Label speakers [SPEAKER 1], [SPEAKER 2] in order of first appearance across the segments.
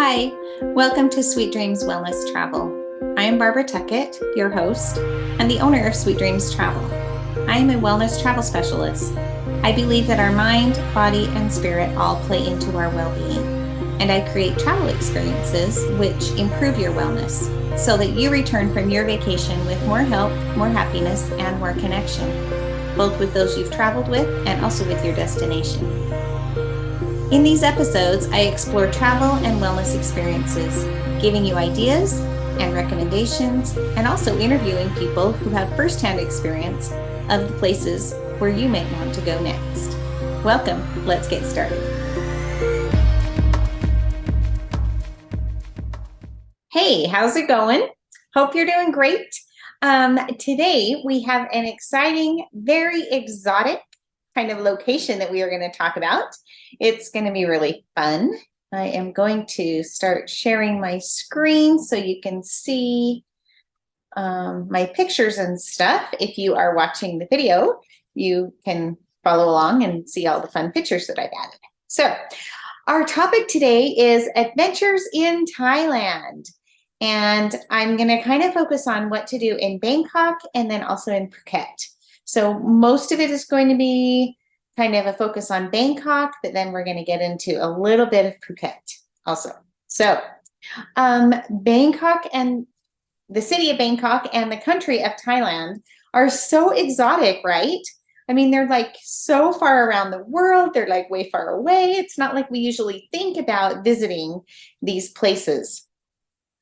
[SPEAKER 1] Hi, welcome to Sweet Dreams Wellness Travel. I am Barbara Tuckett, your host and the owner of Sweet Dreams Travel. I am a wellness travel specialist. I believe that our mind, body, and spirit all play into our well-being, and I create travel experiences which improve your wellness so that you return from your vacation with more health, more happiness, and more connection, both with those you've traveled with and also with your destination. In these episodes, I explore travel and wellness experiences, giving you ideas and recommendations, and also interviewing people who have firsthand experience of the places where you may want to go next. Welcome, let's get started. Hey, how's it going? Hope you're doing great. Today we have an exciting, very exotic kind of location that we are going to talk about. It's going to be really fun. I am going to start sharing my screen so you can see my pictures and stuff. If you are watching the video, you can follow along and see all the fun pictures that I've added. So our topic today is adventures in Thailand. And I'm going to kind of focus on what to do in Bangkok and then also in Phuket. So most of it is going to be kind of a focus on Bangkok, but then we're going to get into a little bit of Phuket also. So Bangkok and the city of Bangkok and the country of Thailand are so exotic, right? I mean, they're like so far around the world. They're like way far away. It's not like we usually think about visiting these places.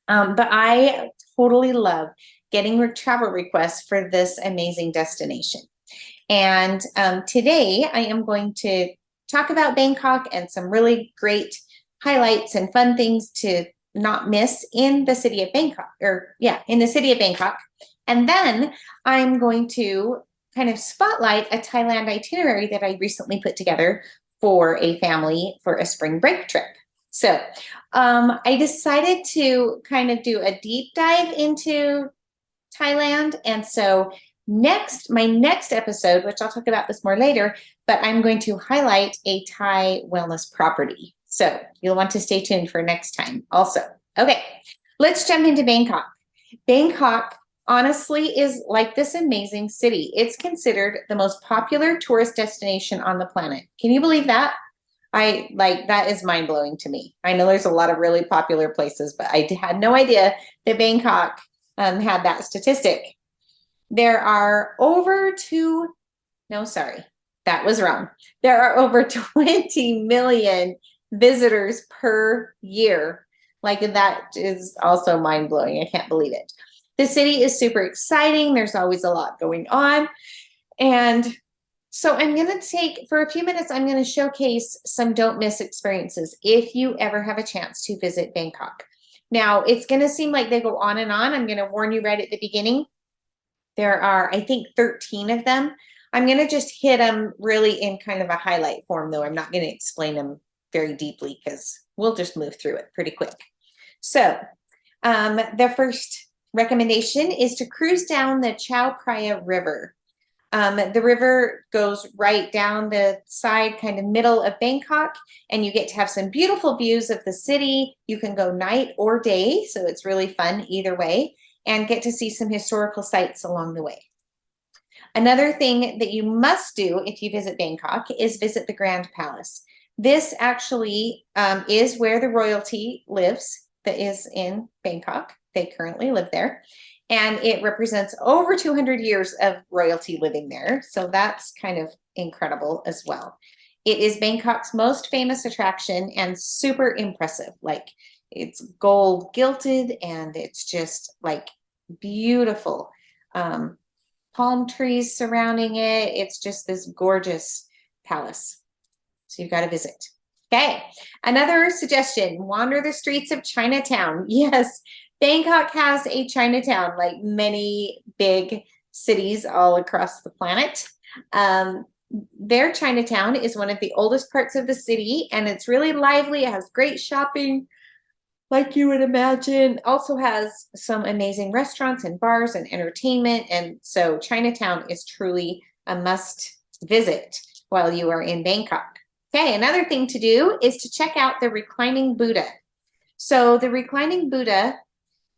[SPEAKER 1] But I totally love getting travel requests for this amazing destination. And today I am going to talk about Bangkok and some really great highlights and fun things to not miss in the city of Bangkok, in the city of Bangkok. And then I'm going to kind of spotlight a Thailand itinerary that I recently put together for a family for a spring break trip. So I decided to kind of do a deep dive into Thailand. And so my next episode, which I'll talk about this more later, but I'm going to highlight a Thai wellness property. So you'll want to stay tuned for next time also. Okay, let's jump into Bangkok. Bangkok, honestly, is like this amazing city. It's considered the most popular tourist destination on the planet. Can you believe that? That is mind-blowing to me. I know there's a lot of really popular places, but I had no idea that Bangkok had that statistic. There are over There are over 20 million visitors per year. Like, that is also mind-blowing. I can't believe it. The city is super exciting. There's always a lot going on. And so I'm going to for a few minutes, I'm going to showcase some don't miss experiences if you ever have a chance to visit Bangkok. Now, it's going to seem like they go on and on. I'm going to warn you right at the beginning. There are, I think, 13 of them. I'm going to just hit them really in kind of a highlight form, though. I'm not going to explain them very deeply because we'll just move through it pretty quick. So the first recommendation is to cruise down the Chao Phraya River. The river goes right down the side, kind of middle of Bangkok, and you get to have some beautiful views of the city. You can go night or day, so it's really fun either way, and get to see some historical sites along the way. Another thing that you must do if you visit Bangkok is visit the Grand Palace. This actually is where the royalty lives that is in Bangkok. They currently live there. And it represents over 200 years of royalty living there. So that's kind of incredible as well. It is Bangkok's most famous attraction and super impressive. Like, it's gold gilded and it's just like beautiful. Palm trees surrounding it. It's just this gorgeous palace. So you've got to visit. Okay, another suggestion, wander the streets of Chinatown. Yes, Bangkok has a Chinatown, like many big cities all across the planet. Their Chinatown is one of the oldest parts of the city, and it's really lively. It has great shopping, like you would imagine. Also has some amazing restaurants and bars and entertainment. And so Chinatown is truly a must visit while you are in Bangkok. Okay, another thing to do is to check out the reclining Buddha. So the reclining Buddha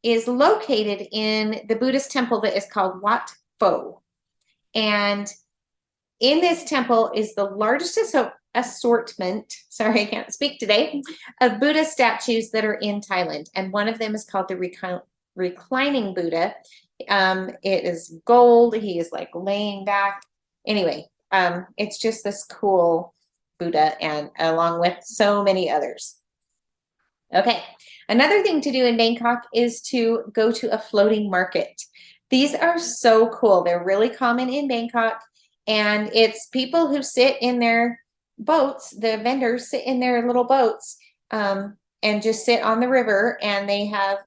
[SPEAKER 1] is located in the Buddhist temple that is called Wat Pho. And in this temple is the largest assortment, sorry, I can't speak today, of Buddha statues that are in Thailand. And one of them is called the reclining Buddha. It is gold. He is like laying back. Anyway, it's just this cool Buddha, and along with so many others. Okay, another thing to do in Bangkok is to go to a floating market. These are so cool. They're really common in Bangkok, and it's people who sit in their boats, the vendors sit in their little boats, and just sit on the river, and they have,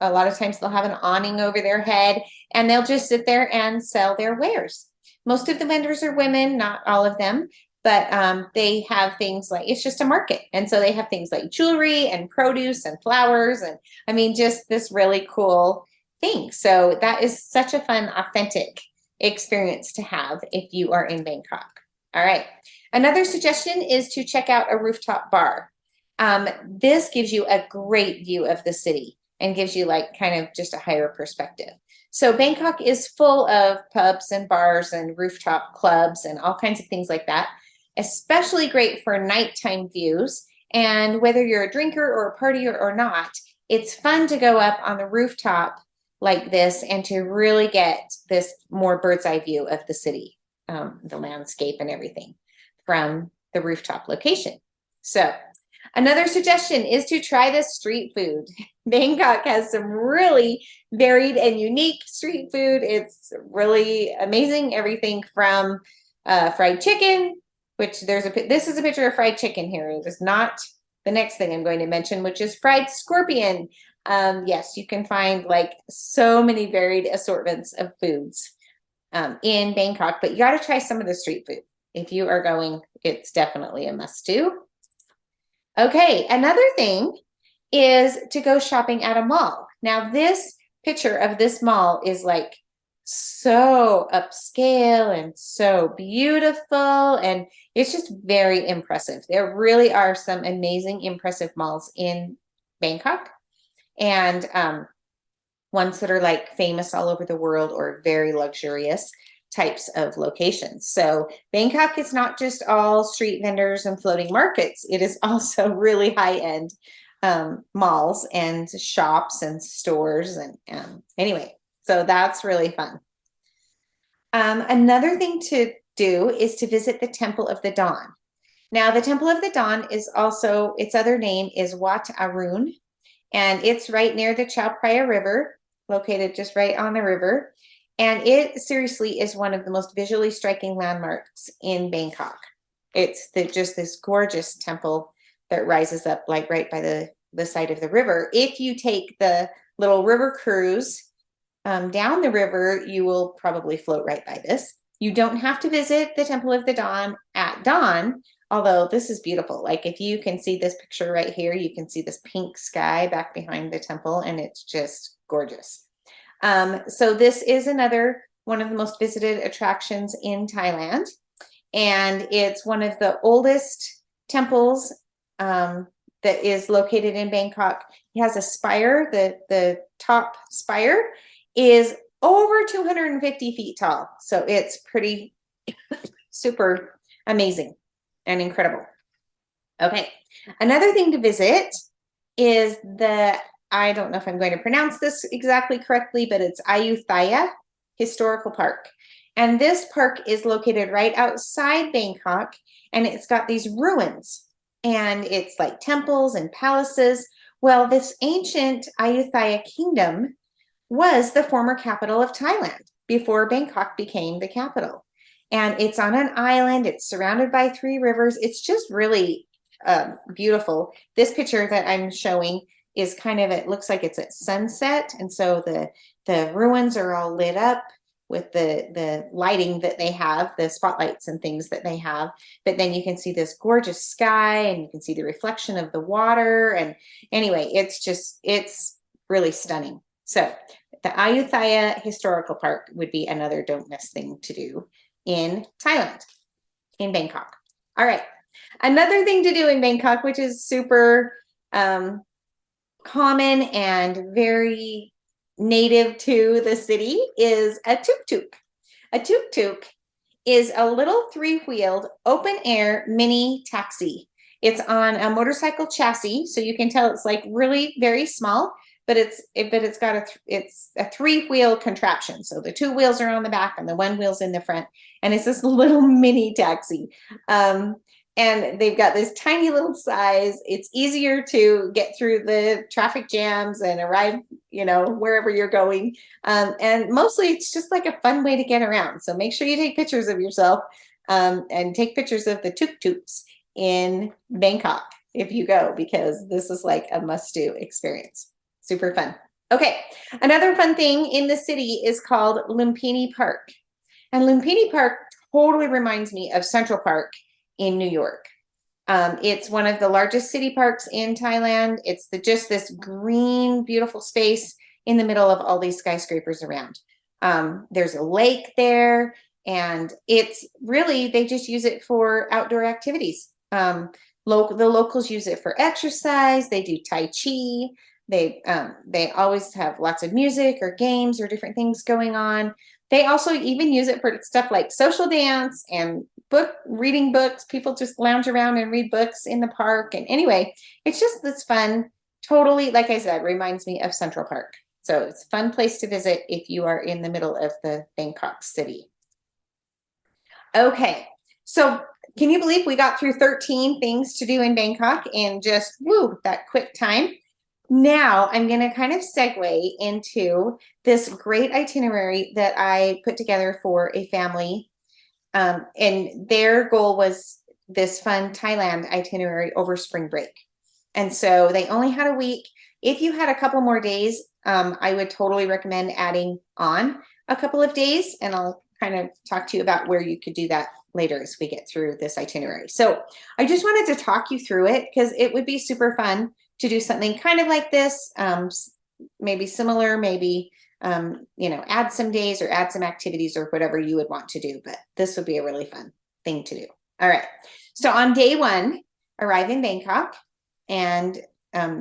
[SPEAKER 1] a lot of times they'll have an awning over their head, and they'll just sit there and sell their wares. Most of the vendors are women, not all of them, but they have things like, it's just a market. And so they have things like jewelry and produce and flowers. And I mean, just this really cool thing. So that is such a fun, authentic experience to have if you are in Bangkok. All right. Another suggestion is to check out a rooftop bar. This gives you a great view of the city and gives you like kind of just a higher perspective. So Bangkok is full of pubs and bars and rooftop clubs and all kinds of things like that, especially great for nighttime views. And whether you're a drinker or a partier or not, it's fun to go up on the rooftop like this and to really get this more bird's eye view of the city, the landscape and everything from the rooftop location. So another suggestion is to try the street food. Bangkok has some really varied and unique street food. It's really amazing. Everything from fried chicken, which this is a picture of fried chicken here. It is not the next thing I'm going to mention, which is fried scorpion. Yes, you can find like so many varied assortments of foods in Bangkok, but you got to try some of the street food. If you are going, it's definitely a must do. Okay, another thing is to go shopping at a mall. Now, this picture of this mall is like so upscale and so beautiful, and it's just very impressive. There really are some amazing, impressive malls in Bangkok, and ones that are like famous all over the world or very luxurious types of locations. So Bangkok is not just all street vendors and floating markets. It is also really high-end malls and shops and stores. And anyway, so that's really fun. Another thing to do is to visit the Temple of the Dawn. Now, the Temple of the Dawn is also, its other name is Wat Arun, and it's right near the Chao Phraya River, located just right on the river. And it seriously is one of the most visually striking landmarks in Bangkok. It's just this gorgeous temple that rises up like right by the side of the river. If you take the little river cruise down the river, you will probably float right by this. You don't have to visit the Temple of the Dawn at dawn, although this is beautiful. Like if you can see this picture right here, you can see this pink sky back behind the temple, and it's just gorgeous. So this is another one of the most visited attractions in Thailand, and it's one of the oldest temples that is located in Bangkok. It has a spire. The top spire is over 250 feet tall, so it's pretty super amazing and incredible. Okay, another thing to visit is I don't know if I'm going to pronounce this exactly correctly, but it's Ayutthaya Historical Park. And this park is located right outside Bangkok, and it's got these ruins, and it's like temples and palaces. Well, this ancient Ayutthaya kingdom was the former capital of Thailand before Bangkok became the capital. And it's on an island. It's surrounded by 3 rivers. It's just really beautiful. This picture that I'm showing is kind of, it looks like it's at sunset, and so the ruins are all lit up with the lighting that they have, the spotlights and things that they have. But then you can see this gorgeous sky, and you can see the reflection of the water. And anyway, it's really stunning. So the Ayutthaya Historical Park would be another don't miss thing to do in Thailand, in Bangkok. All right, another thing to do in Bangkok, which is super common and very native to the city is a tuk-tuk. A tuk-tuk is a little three-wheeled open air mini taxi. It's on a motorcycle chassis, so you can tell it's like really very small, but it's a three-wheel contraption. So the two wheels are on the back and the one wheel's in the front, and it's this little mini taxi. And they've got this tiny little size. It's easier to get through the traffic jams and arrive, wherever you're going. And mostly it's just like a fun way to get around. So make sure you take pictures of yourself and take pictures of the tuk-tuks in Bangkok if you go, because this is like a must-do experience. Super fun. Okay, another fun thing in the city is called Lumpini Park. And Lumpini Park totally reminds me of Central Park in New York. It's one of the largest city parks in Thailand. It's just this green, beautiful space in the middle of all these skyscrapers around. There's a lake there, and it's really, they just use it for outdoor activities. The locals use it for exercise. They do Tai Chi. They always have lots of music or games or different things going on. They also even use it for stuff like social dance and reading books. People just lounge around and read books in the park. And anyway, it's fun. Totally, like I said, reminds me of Central Park. So it's a fun place to visit if you are in the middle of the Bangkok city. Okay, so can you believe we got through 13 things to do in Bangkok in just, that quick time? Now I'm going to kind of segue into this great itinerary that I put together for a family. And their goal was this fun Thailand itinerary over spring break. And so they only had a week. If you had a couple more days, I would totally recommend adding on a couple of days. And I'll kind of talk to you about where you could do that later as we get through this itinerary. So I just wanted to talk you through it because it would be super fun to do something kind of like this, maybe similar, maybe add some days or add some activities or whatever you would want to do, but this would be a really fun thing to do. All right. So on day one, arrive in Bangkok and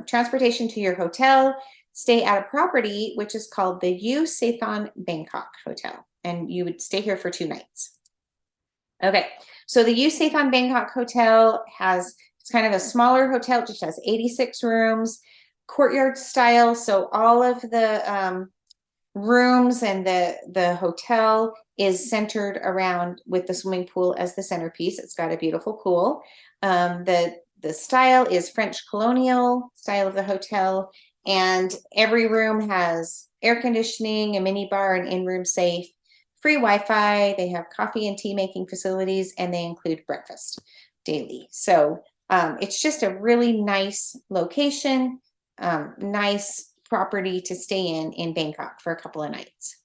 [SPEAKER 1] transportation to your hotel, stay at a property, which is called the U Sathon Bangkok Hotel. And you would stay here for 2 nights. Okay. So the U Sathon Bangkok Hotel it's kind of a smaller hotel. It just has 86 rooms, courtyard style. So all of the rooms and the hotel is centered around with the swimming pool as the centerpiece. It's got a beautiful pool. The style is French colonial style of the hotel, and every room has air conditioning, a mini bar, an in-room safe, free Wi-Fi. They have coffee and tea making facilities, and they include breakfast daily. So it's just a really nice location, nice property to stay in Bangkok for a couple of nights.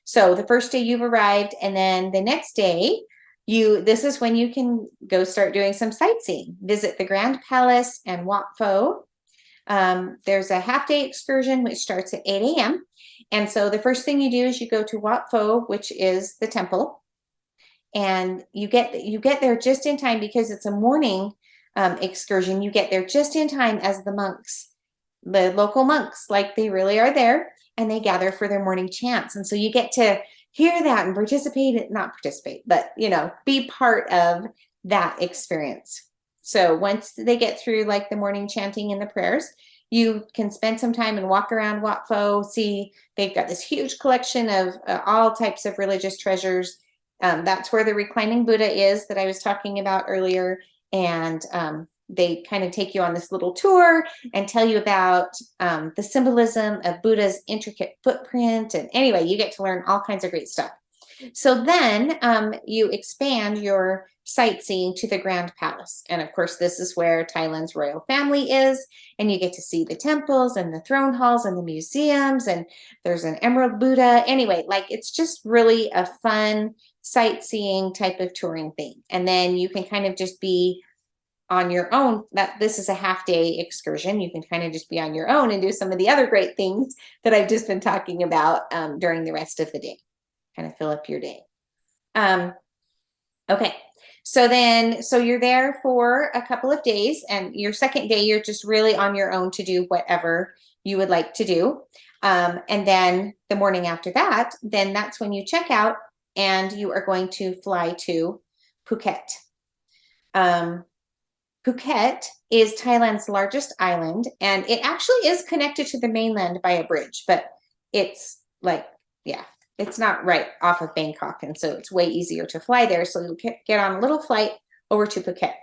[SPEAKER 1] So the first day you've arrived, and then the next day, this is when you can go start doing some sightseeing. Visit the Grand Palace and Wat Pho. There's a half-day excursion which starts at 8 a.m. And so the first thing you do is you go to Wat Pho, which is the temple. And you get there just in time because it's a morning excursion. You get there just in time as the local monks, like they really are there, and they gather for their morning chants. And so you get to hear that and but be part of that experience. So once they get through like the morning chanting and the prayers, you can spend some time and walk around Wat Pho, see they've got this huge collection of all types of religious treasures. That's where the reclining Buddha is that I was talking about earlier. And they kind of take you on this little tour and tell you about the symbolism of Buddha's intricate footprint. And anyway, you get to learn all kinds of great stuff. So then you expand your sightseeing to the Grand Palace. And of course, this is where Thailand's royal family is. And you get to see the temples and the throne halls and the museums. And there's an Emerald Buddha. Anyway, it's just really a fun sightseeing type of touring thing. And then you can kind of just be on your own. This is a half-day excursion. You can kind of just be on your own and do some of the other great things that I've just been talking about during the rest of the day. Kind of fill up your day. Okay, So you're there for a couple of days, and your second day, you're just really on your own to do whatever you would like to do. And then the morning after that, then that's when you check out and you are going to fly to Phuket. Phuket is Thailand's largest island, and it actually is connected to the mainland by a bridge, but it's like, yeah, it's not right off of Bangkok, and so it's way easier to fly there. So you'll get on a little flight over to Phuket.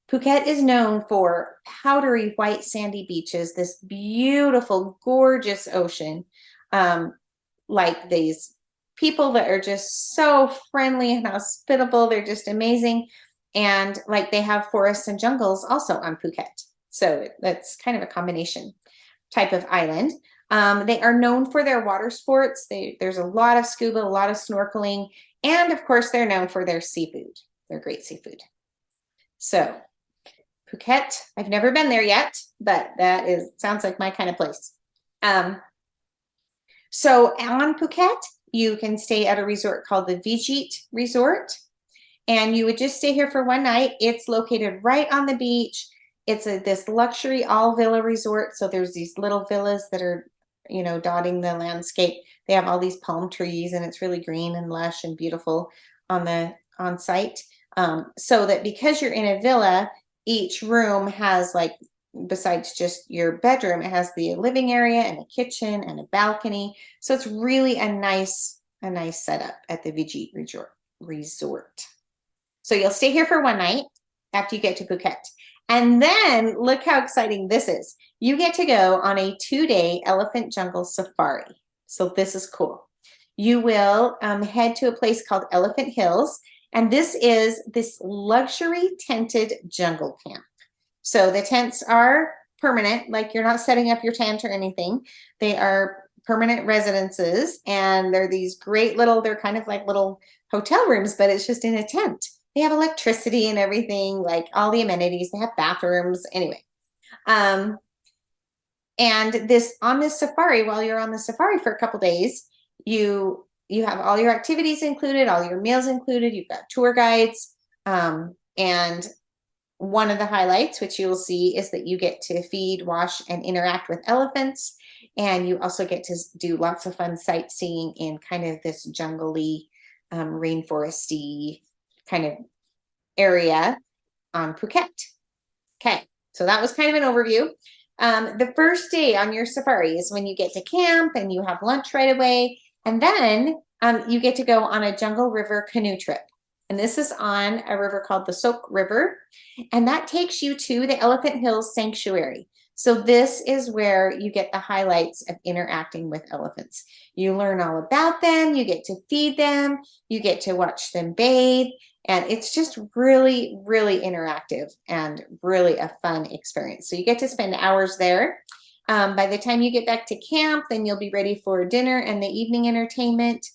[SPEAKER 1] Phuket is known for powdery white sandy beaches, this beautiful, gorgeous ocean, like these people that are just so friendly and hospitable. They're just amazing. And like they have forests and jungles also on Phuket. So that's kind of a combination type of island. They are known for their water sports. There's a lot of scuba, a lot of snorkeling, and of course they're known for their seafood. They're great seafood. So Phuket, I've never been there yet, but sounds like my kind of place. So on Phuket, you can stay at a resort called the Vijit Resort, and you would just stay here for one night. It's located right on the beach. It's this luxury all villa resort. So there's these little villas that are, dotting the landscape. They have all these palm trees, and it's really green and lush and beautiful on site. So that because you're in a villa, each room has, like, besides just your bedroom, it has the living area and a kitchen and a balcony. So it's really a nice setup at the Vijit Resort. So you'll stay here for one night after you get to Phuket. And then look how exciting this is. You get to go on a 2-day elephant jungle safari. So this is cool. You will head to a place called Elephant Hills. And this is this luxury tented jungle camp. So the tents are permanent, like you're not setting up your tent or anything. They are permanent residences, and they're these great they're kind of like little hotel rooms, but it's just in a tent. They have electricity and everything, like all the amenities. They have bathrooms, anyway. And on this safari, while you're on the safari for a couple days, you have all your activities included, all your meals included. You've got tour guides, and one of the highlights, which you will see, is that you get to feed, wash, and interact with elephants. And you also get to do lots of fun sightseeing in kind of this jungly, rainforesty kind of area on Phuket. Okay, so that was kind of an overview. The first day on your safari is when you get to camp and you have lunch right away. And then you get to go on a jungle river canoe trip. And this is on a river called the Sok River. And that takes you to the Elephant Hills Sanctuary. So this is where you get the highlights of interacting with elephants. You learn all about them. You get to feed them. You get to watch them bathe. And it's just really, really interactive and really a fun experience. So you get to spend hours there. By the time you get back to camp, then you'll be ready for dinner and the evening entertainment.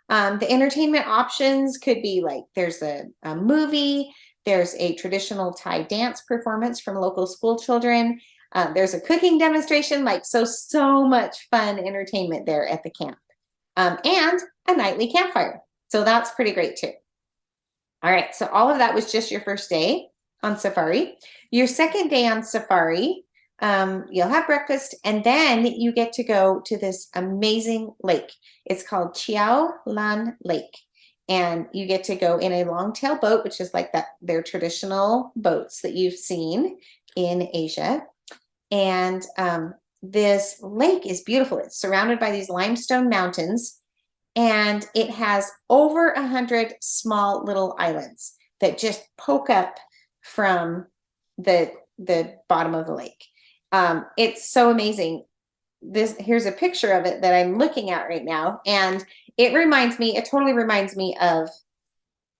[SPEAKER 1] The entertainment options could be like there's a movie, there's a traditional Thai dance performance from local school children, there's a cooking demonstration, so much fun entertainment there at the camp, and a nightly campfire. So that's pretty great too. All right, so all of that was just your first day on safari. Your second day on safari, you'll have breakfast, and then you get to go to this amazing lake. It's called Chiao Lan Lake, and you get to go in a long-tail boat, which is like their traditional boats that you've seen in Asia. And this lake is beautiful. It's surrounded by these limestone mountains, and it has over 100 small little islands that just poke up from the bottom of the lake. It's so amazing. Here's a picture of it that I'm looking at right now, and it totally reminds me of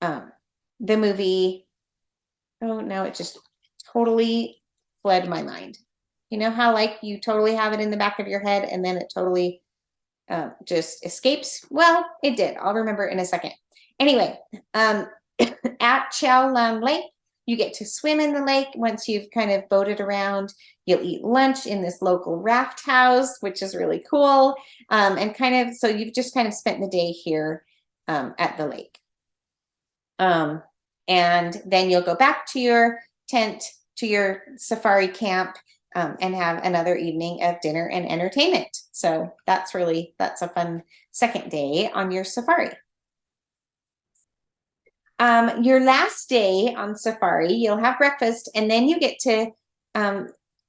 [SPEAKER 1] the movie. Oh, now it just totally fled my mind. You know how you totally have it in the back of your head and then it totally just escapes? Well, it did. I'll remember in a second. Anyway, at Chiao Lan Lake, you get to swim in the lake once you've kind of boated around. You'll eat lunch in this local raft house, which is really cool. So you've just kind of spent the day here at the lake. And then you'll go back to your tent, to your safari camp, and have another evening of dinner and entertainment. So that's a fun second day on your safari. Your last day on safari, you'll have breakfast, and then you get to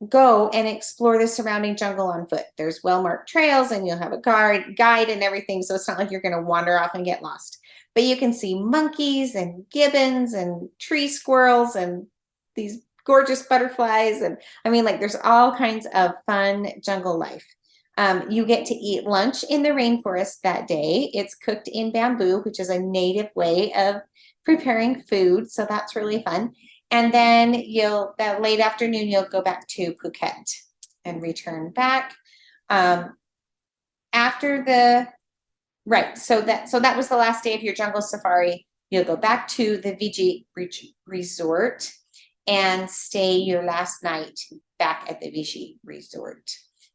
[SPEAKER 1] go and explore the surrounding jungle on foot. There's well-marked trails, and you'll have a guide and everything, so it's not like you're going to wander off and get lost. But you can see monkeys and gibbons and tree squirrels and these gorgeous butterflies. And I mean, like, there's all kinds of fun jungle life. You get to eat lunch in the rainforest that day. It's cooked in bamboo, which is a native way of preparing food. So that's really fun. And then that late afternoon, you'll go back to Phuket and return back. So that was the last day of your jungle safari. You'll go back to the Fiji resort and stay your last night back at the Fiji resort.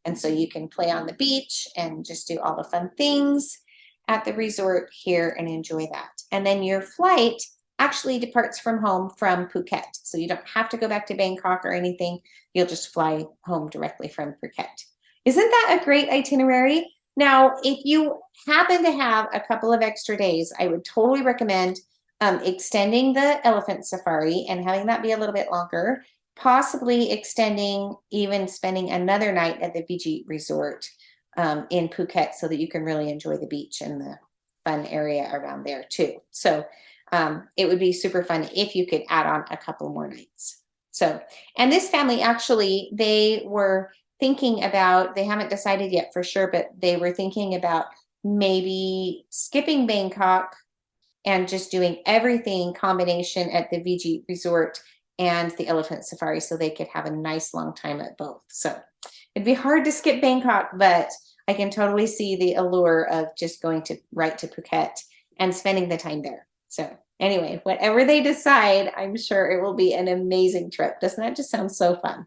[SPEAKER 1] And so you can play on the beach and just do all the fun things at the resort here and enjoy that. And then your flight actually departs from home from Phuket. So you don't have to go back to Bangkok or anything. You'll just fly home directly from Phuket. Isn't that a great itinerary? Now, if you happen to have a couple of extra days, I would totally recommend extending the elephant safari and having that be a little bit longer, possibly extending, even spending another night at the Fiji resort in Phuket so that you can really enjoy the beach and the fun area around there too. So it would be super fun if you could add on a couple more nights. So, and this family actually, they were thinking about, they haven't decided yet for sure, but they were thinking about maybe skipping Bangkok and just doing everything combination at the Fiji resort and the elephant safari so they could have a nice long time at both. So it'd be hard to skip Bangkok, but I can totally see the allure of just going right to Phuket and spending the time there. So anyway, whatever they decide, I'm sure it will be an amazing trip. Doesn't that just sound so fun?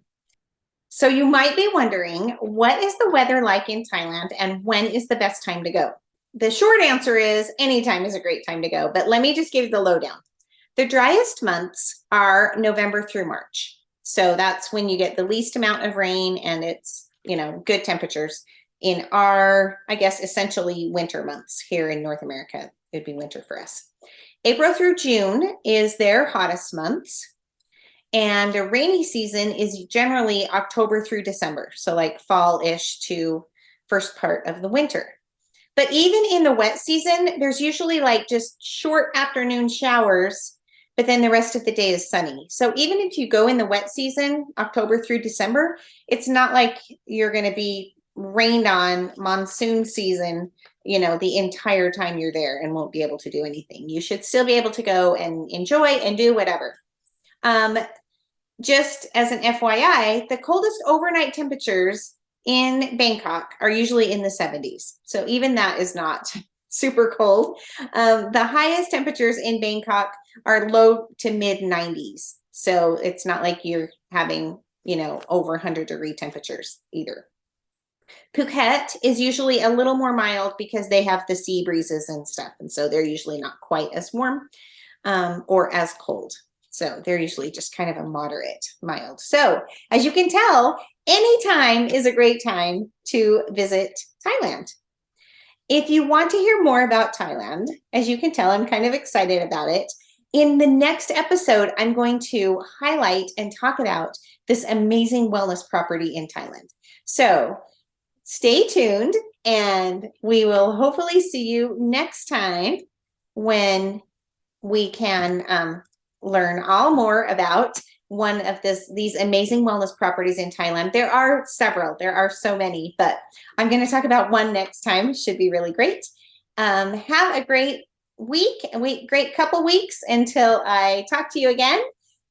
[SPEAKER 1] So you might be wondering, what is the weather like in Thailand and when is the best time to go? The short answer is anytime is a great time to go, but let me just give you the lowdown. The driest months are November through March. So that's when you get the least amount of rain and it's, good temperatures in our, I guess, essentially winter months here in North America. It'd be winter for us. April through June is their hottest months. And the rainy season is generally October through December. So like fall-ish to first part of the winter. But even in the wet season, there's usually like just short afternoon showers, but then the rest of the day is sunny. So even if you go in the wet season, October through December, it's not like you're going to be rained on monsoon season, the entire time you're there and won't be able to do anything. You should still be able to go and enjoy and do whatever. Just as an FYI, the coldest overnight temperatures in Bangkok are usually in the 70s. So even that is not super cold. The highest temperatures in Bangkok are low to mid 90s. So it's not like you're having, over 100-degree temperatures either. Phuket is usually a little more mild because they have the sea breezes and stuff. And so they're usually not quite as warm or as cold. So they're usually just kind of a moderate mild. So as you can tell, any time is a great time to visit Thailand. If you want to hear more about Thailand, as you can tell, I'm kind of excited about it. In the next episode, I'm going to highlight and talk about this amazing wellness property in Thailand. So stay tuned and we will hopefully see you next time when we can learn all more about one of these amazing wellness properties in Thailand. There are several, there are so many, but I'm going to talk about one next time. Should be really great. Have a great great couple weeks until I talk to you again.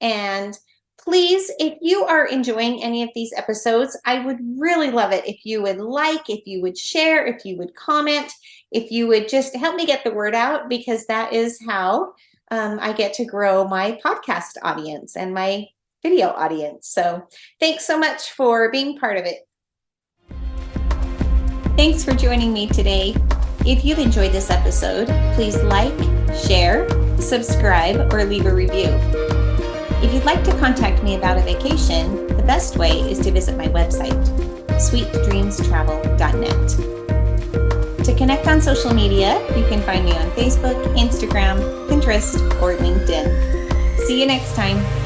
[SPEAKER 1] And please, if you are enjoying any of these episodes, I would really love it if you would if you would share, if you would comment, if you would just help me get the word out, because that is how I get to grow my podcast audience and my video audience. So thanks so much for being part of it. Thanks for joining me today. If you've enjoyed this episode, please like, share, subscribe, or leave a review. If you'd like to contact me about a vacation, the best way is to visit my website, sweetdreamstravel.net. To connect on social media, you can find me on Facebook, Instagram, Pinterest, or LinkedIn. See you next time.